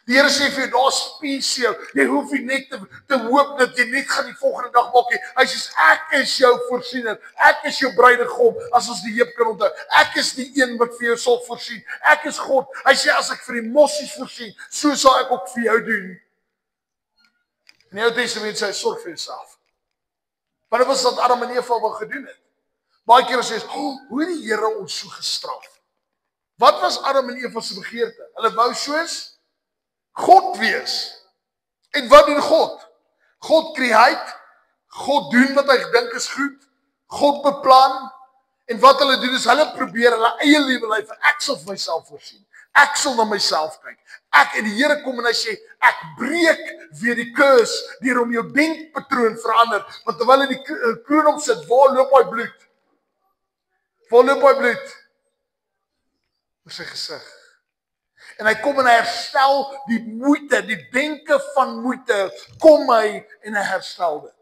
Die Here sê vir jou, daar's peace jou. Jy hoef nie net te hoop dat jy net gaan die volgende dag maak nie. Hy sê, ek is jou voorsiener. Ek is jou bruidegom, as ons die heup kan onthou. Ek is die een wat vir jou sal voorsien. Ek is God. Hy sê, as ek vir die mossies voorsien, so sal ek ook vir jou doen. In die Ou Testament sê hy, sorg vir jouself. Maar dit was wat Adam en Eva wou gedoen het. Baie kere sê hy, hoe die Here ons so gestraf. Wat was Adam en Eva se begeerte? Hulle wou soos God wees. En wat doen God? God create, God doen wat hy dink is goed, God beplan, en wat hulle doen is, hulle probeer hulle eie lewe leef, ek sal vir myself voorsien, ek sal na myself kyk, en die Here kom en hy sê, ek breek weer die curse, deur om jou denkpatroon verander, want terwyl hy die kroon omsit, waar loop hy bloed? Waar loop hy bloed? Oor sy gesig. En hy kom en hy herstel die moeite, die denke van moeite, kom hy en hy herstel dit.